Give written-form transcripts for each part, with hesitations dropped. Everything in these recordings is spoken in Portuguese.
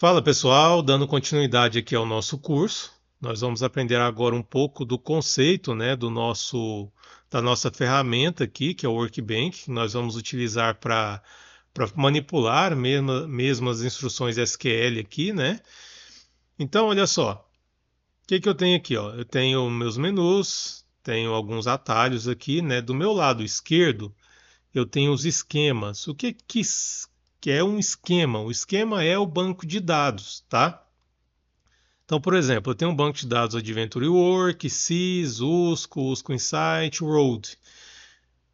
Fala pessoal, dando continuidade aqui ao nosso curso, nós vamos aprender agora um pouco do conceito, né, da nossa ferramenta aqui, que é o Workbench, que nós vamos utilizar para manipular mesmo as instruções SQL aqui, né? Então, olha só, o que que eu tenho aqui, ó? Eu tenho meus menus, tenho alguns atalhos aqui, né? Do meu lado esquerdo, eu tenho os esquemas. Que é um esquema? O esquema é o banco de dados, tá? Então, por exemplo, eu tenho um banco de dados Adventure Work, SYS, USCO Insight, Road.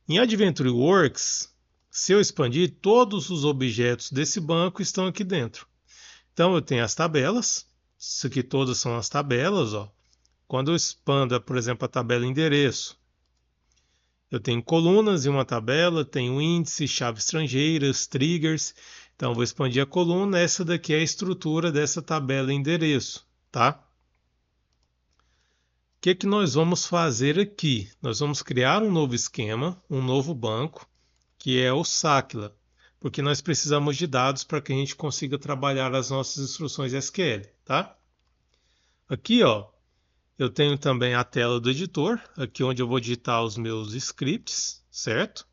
Em Adventure Works, se eu expandir, todos os objetos desse banco estão aqui dentro. Então, eu tenho as tabelas, isso aqui todas são as tabelas, ó. Quando eu expando, por exemplo, a tabela endereço, eu tenho colunas em uma tabela, tenho índice, chave estrangeiras, triggers. Então, eu vou expandir a coluna, essa daqui é a estrutura dessa tabela endereço, tá? O que que nós vamos fazer aqui? Nós vamos criar um novo esquema, um novo banco, que é o Sakla, porque nós precisamos de dados para que a gente consiga trabalhar as nossas instruções SQL, tá? Aqui, ó, eu tenho também a tela do editor, aqui onde eu vou digitar os meus scripts, certo?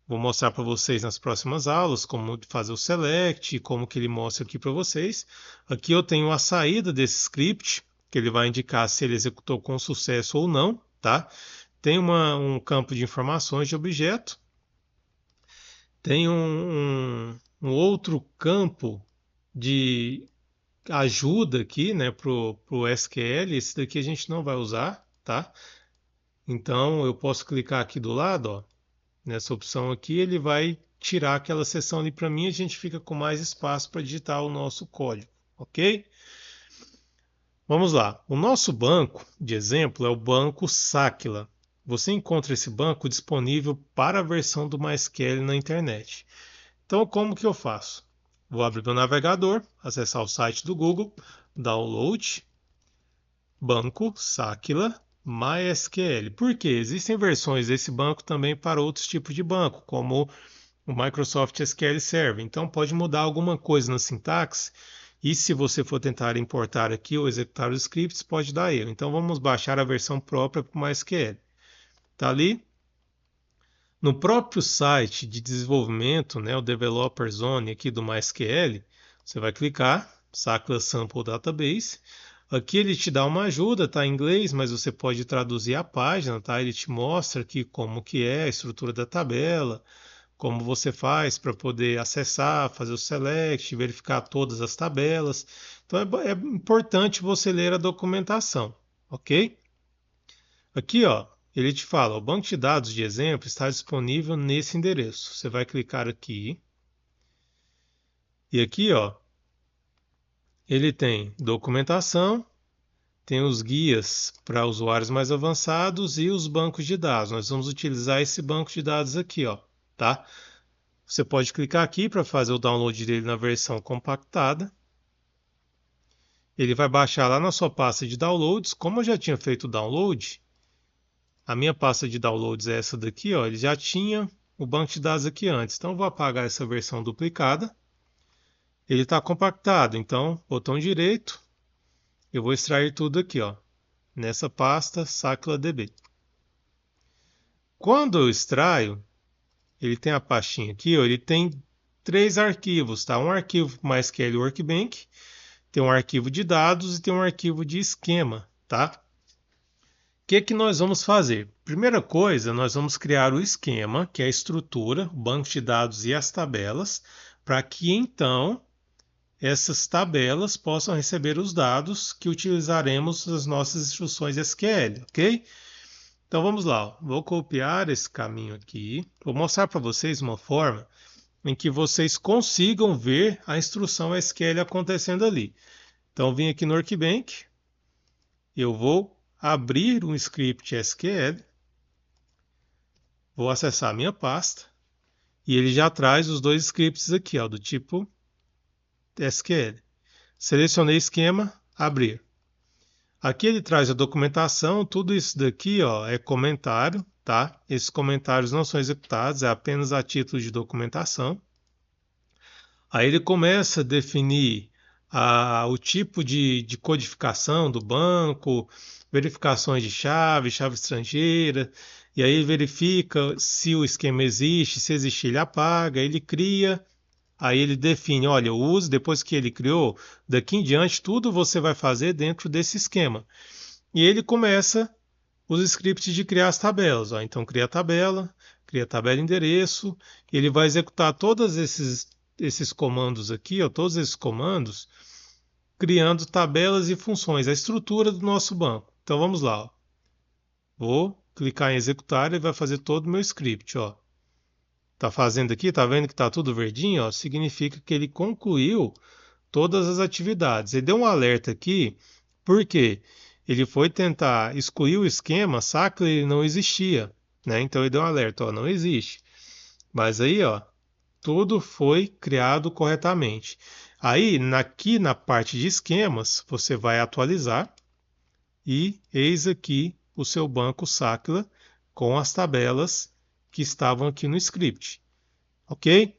Vou mostrar para vocês nas próximas aulas como fazer o select, como que ele mostra aqui para vocês. Aqui eu tenho a saída desse script, que ele vai indicar se ele executou com sucesso ou não, tá? Tem um campo de informações de objeto. Tem um outro campo de ajuda aqui, né, pro SQL. Esse daqui a gente não vai usar, tá? Então eu posso clicar aqui do lado, ó, nessa opção aqui, ele vai tirar aquela seção ali para mim e a gente fica com mais espaço para digitar o nosso código, ok? Vamos lá. O nosso banco de exemplo é o banco Sakla. Você encontra esse banco disponível para a versão do MySQL na internet. Então, como que eu faço? Vou abrir meu navegador, acessar o site do Google, download, banco Sakla, MySQL. Por quê? Existem versões desse banco também para outros tipos de banco, como o Microsoft SQL Server. Então pode mudar alguma coisa na sintaxe e se você for tentar importar aqui ou executar os scripts, pode dar erro. Então vamos baixar a versão própria para o MySQL. Está ali. No próprio site de desenvolvimento, né, o Developer Zone aqui do MySQL, você vai clicar, Sakla Sample Database. Aqui ele te dá uma ajuda, tá em inglês, mas você pode traduzir a página, tá? Ele te mostra aqui como que é a estrutura da tabela, como você faz para poder acessar, fazer o select, verificar todas as tabelas. Então é importante você ler a documentação, ok? Aqui, ó, ele te fala, o banco de dados de exemplo está disponível nesse endereço. Você vai clicar aqui e aqui, ó, ele tem documentação, tem os guias para usuários mais avançados e os bancos de dados. Nós vamos utilizar esse banco de dados aqui, ó, tá? Você pode clicar aqui para fazer o download dele na versão compactada. Ele vai baixar lá na sua pasta de downloads. Como eu já tinha feito o download, a minha pasta de downloads é essa daqui, ó. Ele já tinha o banco de dados aqui antes. Então eu vou apagar essa versão duplicada. Ele está compactado, então botão direito, eu vou extrair tudo aqui, ó, nessa pasta SaklaDB. Quando eu extraio, ele tem a pastinha aqui, ó, ele tem 3 arquivos, tá? Um arquivo MySQL Workbench, tem um arquivo de dados e tem um arquivo de esquema, tá? O que que nós vamos fazer? Primeira coisa, nós vamos criar o esquema, que é a estrutura, o banco de dados e as tabelas, para que então essas tabelas possam receber os dados que utilizaremos nas nossas instruções SQL, ok? Então vamos lá, ó. Vou copiar esse caminho aqui, vou mostrar para vocês uma forma em que vocês consigam ver a instrução SQL acontecendo ali. Então vim aqui no Workbench, eu vou abrir um script SQL, vou acessar a minha pasta e ele já traz os dois scripts aqui, ó, do tipo SQL. Selecionei esquema, abrir. Aqui ele traz a documentação, tudo isso daqui, ó, é comentário, tá? Esses comentários não são executados, é apenas a título de documentação. Aí ele começa a definir o tipo de codificação do banco, verificações de chave estrangeira, e aí verifica se o esquema existe, se existir ele apaga, ele cria, aí ele define, olha, o uso, depois que ele criou, daqui em diante tudo você vai fazer dentro desse esquema. E ele começa os scripts de criar as tabelas. Ó. Então cria tabela endereço, ele vai executar todos esses comandos aqui, ó, todos esses comandos, criando tabelas e funções, a estrutura do nosso banco. Então vamos lá. Ó. Vou clicar em executar e vai fazer todo o meu script. Ó. Tá fazendo aqui, tá vendo que tá tudo verdinho? Ó, significa que ele concluiu todas as atividades. Ele deu um alerta aqui, porque ele foi tentar excluir o esquema, Sackler ele não existia, né? Então ele deu um alerta, ó, não existe. Mas aí, ó, tudo foi criado corretamente. Aí, aqui na parte de esquemas, você vai atualizar e eis aqui o seu banco Sackler com as tabelas que estavam aqui no script. Ok?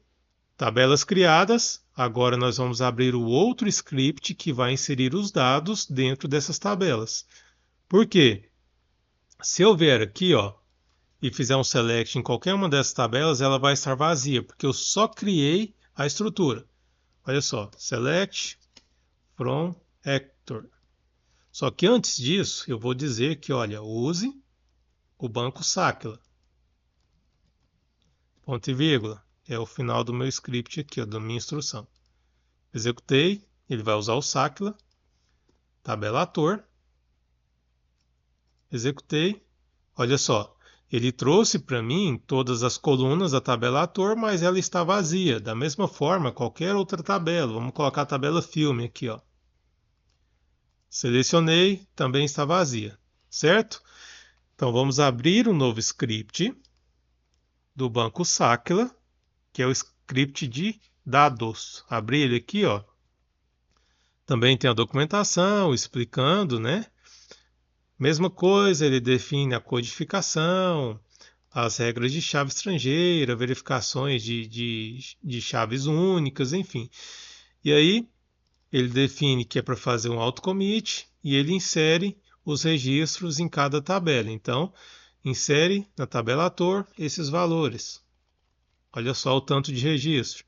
Tabelas criadas. Agora nós vamos abrir o outro script que vai inserir os dados dentro dessas tabelas. Por quê? Se eu vier aqui, ó, e fizer um select em qualquer uma dessas tabelas, ela vai estar vazia, porque eu só criei a estrutura. Olha só, select from Hector. Só que antes disso, eu vou dizer que, olha, use o banco Sackler. Ponto e vírgula. É o final do meu script aqui, ó, da minha instrução. Executei, ele vai usar o Sackler, tabela ator. Executei, olha só, ele trouxe para mim todas as colunas da tabela ator, mas ela está vazia. Da mesma forma, qualquer outra tabela, vamos colocar a tabela filme aqui, ó. Selecionei, também está vazia, certo? Então vamos abrir um novo script do banco Sackler, que é o script de dados. Abri ele aqui, ó. Também tem a documentação explicando, né? Mesma coisa, ele define a codificação, as regras de chave estrangeira, verificações de chaves únicas, enfim. E aí ele define que é para fazer um autocommit e ele insere os registros em cada tabela. Então, insere na tabela ator esses valores. Olha só o tanto de registro.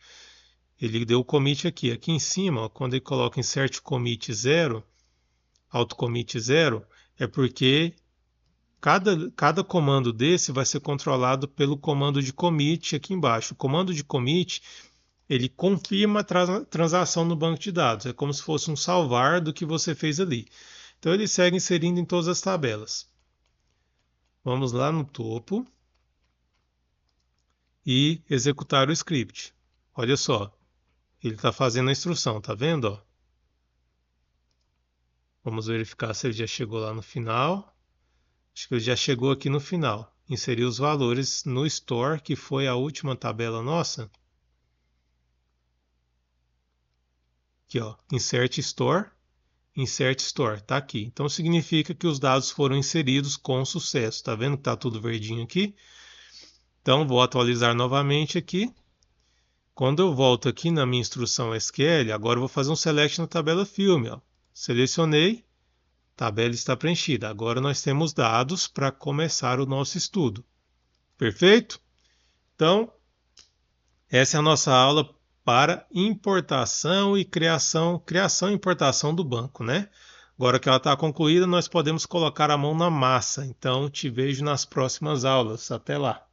Ele deu o commit aqui. Aqui em cima, ó, quando ele coloca insert commit 0, autocommit 0, é porque cada comando desse vai ser controlado pelo comando de commit aqui embaixo. O comando de commit, ele confirma a transação no banco de dados. É como se fosse um salvar do que você fez ali. Então ele segue inserindo em todas as tabelas. Vamos lá no topo e executar o script. Olha só, ele está fazendo a instrução, tá vendo? Ó? Vamos verificar se ele já chegou lá no final. Acho que ele já chegou aqui no final. Inseriu os valores no store, que foi a última tabela nossa. Aqui, ó, insert store, tá aqui. Então significa que os dados foram inseridos com sucesso. Tá vendo que tá tudo verdinho aqui? Então vou atualizar novamente aqui. Quando eu volto aqui na minha instrução SQL, agora eu vou fazer um select na tabela filme, ó. Selecionei, tabela está preenchida. Agora nós temos dados para começar o nosso estudo. Perfeito? Então, essa é a nossa aula para importação e criação e importação do banco, né? Agora que ela está concluída, nós podemos colocar a mão na massa. Então, te vejo nas próximas aulas. Até lá!